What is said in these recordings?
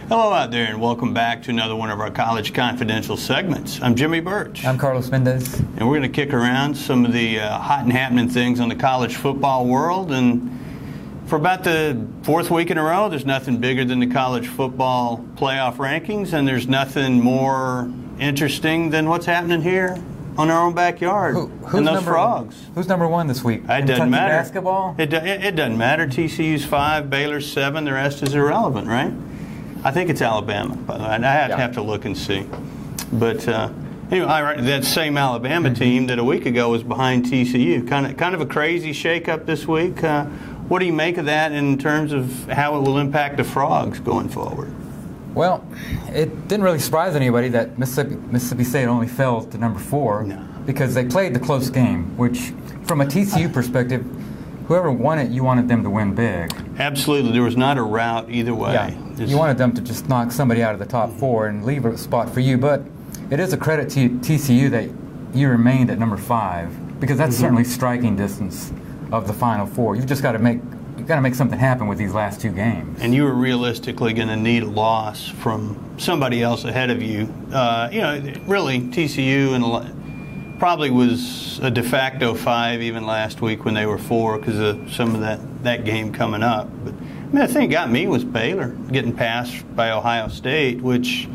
Hello out there, and welcome back to another one of our College Confidential segments. I'm Jimmy Birch. I'm Carlos Mendez. And we're going to kick around some of the hot and happening things on the college football world. And for about the fourth week in a row, there's nothing bigger than the college football playoff rankings, and there's nothing more interesting than what's happening here on our own backyard. Who's those frogs. Who's number one this week? It doesn't matter. Basketball? It doesn't matter. TCU's 5, Baylor's 7. The rest is irrelevant, right? I think it's Alabama, by the way. I have to look and see. But anyway, that same Alabama team that a week ago was behind TCU. Kind of a crazy shakeup this week. What do you make of that in terms of how it will impact the Frogs going forward? Well, it didn't really surprise anybody that Mississippi State only fell to number 4 because they played the close game, which, from a TCU perspective, whoever won it, you wanted them to win big. Absolutely. There was not a route either way. Yeah. You wanted them to just knock somebody out of the top 4 and leave a spot for you. But it is a credit to TCU that you remained at number 5, because that's certainly striking distance of the Final Four. You've just got to make something happen with these last 2 games. And you were realistically going to need a loss from somebody else ahead of you. Really, TCU and probably was a de facto 5 even last week when they were 4 because of some of that game coming up. But the thing that got me was Baylor getting passed by Ohio State, which,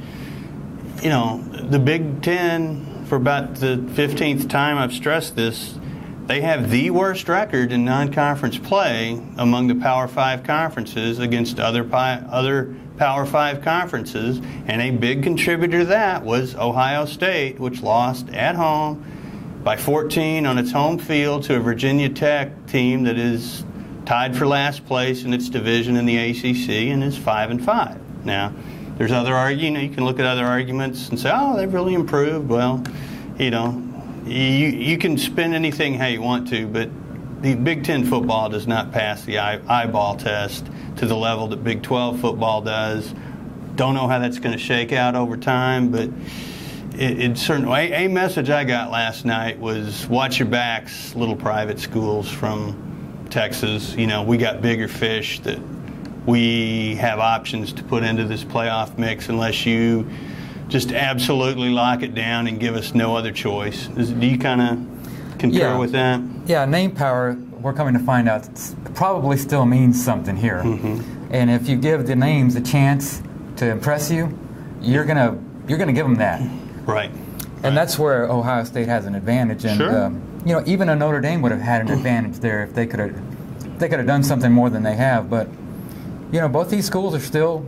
the Big Ten, for about the 15th time I've stressed this, they have the worst record in non-conference play among the Power 5 conferences against other Power 5 conferences, and a big contributor to that was Ohio State, which lost at home by 14 on its home field to a Virginia Tech team that is tied for last place in its division in the ACC and is 5-5. Now, there's other you can look at other arguments and say, oh, they've really improved. Well, you can spin anything how you want to, but the Big Ten football does not pass the eyeball test to the level that Big 12 football does. Don't know how that's going to shake out over time, but it's certainly a message I got last night was watch your backs, little private schools from Texas. We got bigger fish that we have options to put into this playoff mix unless you just absolutely lock it down and give us no other choice. Do you kind of concur with that? Yeah, name power, we're coming to find out, probably still means something here. And if you give the names a chance to impress you, you're gonna give them that. Right. And that's where Ohio State has an advantage. And sure. Even a Notre Dame would have had an advantage there if they could have done something more than they have. But both these schools are still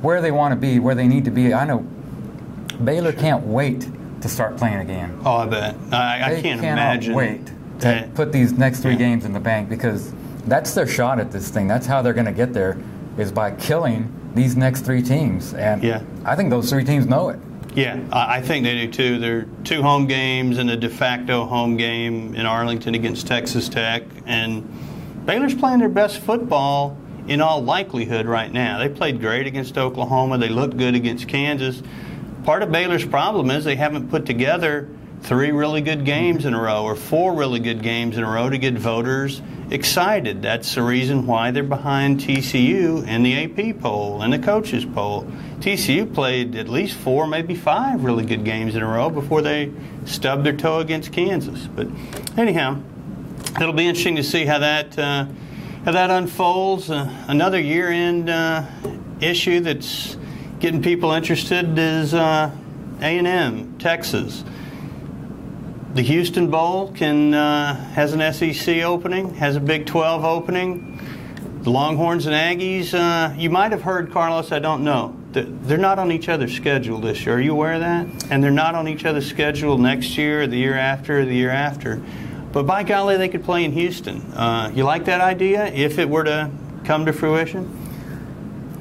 where they want to be, where they need to be. I know Baylor can't wait to start playing again. Oh, I bet. I can't imagine. Wait to put these next 3 games in the bank, because that's their shot at this thing. That's how they're going to get there, is by killing these next 3 teams. And I think those 3 teams know it. Yeah, I think they do too. There are 2 home games and a de facto home game in Arlington against Texas Tech. And Baylor's playing their best football in all likelihood right now. They played great against Oklahoma. They looked good against Kansas. Part of Baylor's problem is they haven't put together 3 really good games in a row or 4 really good games in a row to get voters excited. That's the reason why they're behind TCU in the AP poll and the coaches poll. TCU played at least 4, maybe 5 really good games in a row before they stubbed their toe against Kansas. But anyhow, it'll be interesting to see how that unfolds. Another year-end issue that's getting people interested is A&M, Texas. The Houston Bowl has an SEC opening, has a Big 12 opening. The Longhorns and Aggies, you might have heard, Carlos, I don't know, they're not on each other's schedule this year. Are you aware of that? And they're not on each other's schedule next year, or the year after, or the year after. But by golly, they could play in Houston. You like that idea if it were to come to fruition?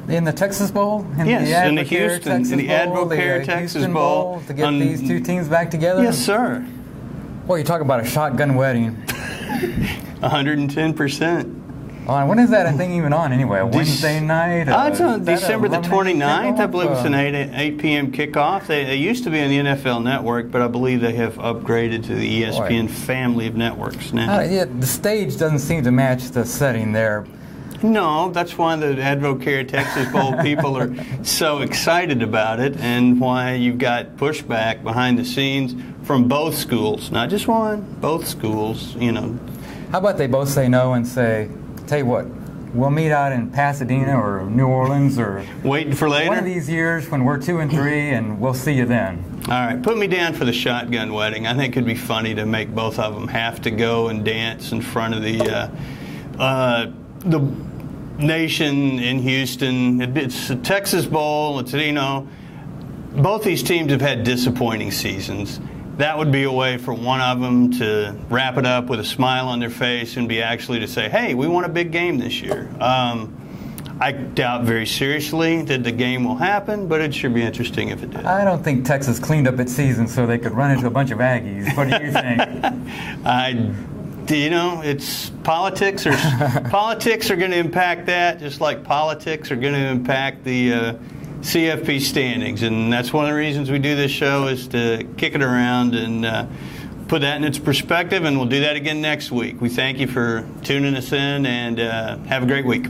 In the Texas Bowl? Yes, in the Houston, in the Advocare Texas Bowl. To get these 2 teams back together? Yes, sir. Well, you talk about a shotgun wedding. 110%. When is that thing even on anyway? A Wednesday night? It's on December the 29th. I believe it's an 8 p.m. kickoff. They used to be on the NFL Network, but I believe they have upgraded to the ESPN family of networks now. The stage doesn't seem to match the setting there. No, that's why the Advocare Texas Bowl people are so excited about it, and why you've got pushback behind the scenes from both schools, not just one, both schools, How about they both say no and say, tell you what, we'll meet out in Pasadena or New Orleans or waiting for later? One of these years when we're 2 and 3, and we'll see you then. All right, put me down for the shotgun wedding. I think it'd be funny to make both of them have to go and dance in front of the nation in Houston. It's a Texas Bowl. It's, both these teams have had disappointing seasons. That would be a way for one of them to wrap it up with a smile on their face and be actually to say, hey, we won a big game this year. I doubt very seriously that the game will happen, but it should be interesting if it did. I don't think Texas cleaned up its season so they could run into a bunch of Aggies. What do you think? It's politics. Politics are going to impact that, just like politics are going to impact the CFP standings, and that's one of the reasons we do this show, is to kick it around and put that in its perspective, and we'll do that again next week. We thank you for tuning us in, and have a great week.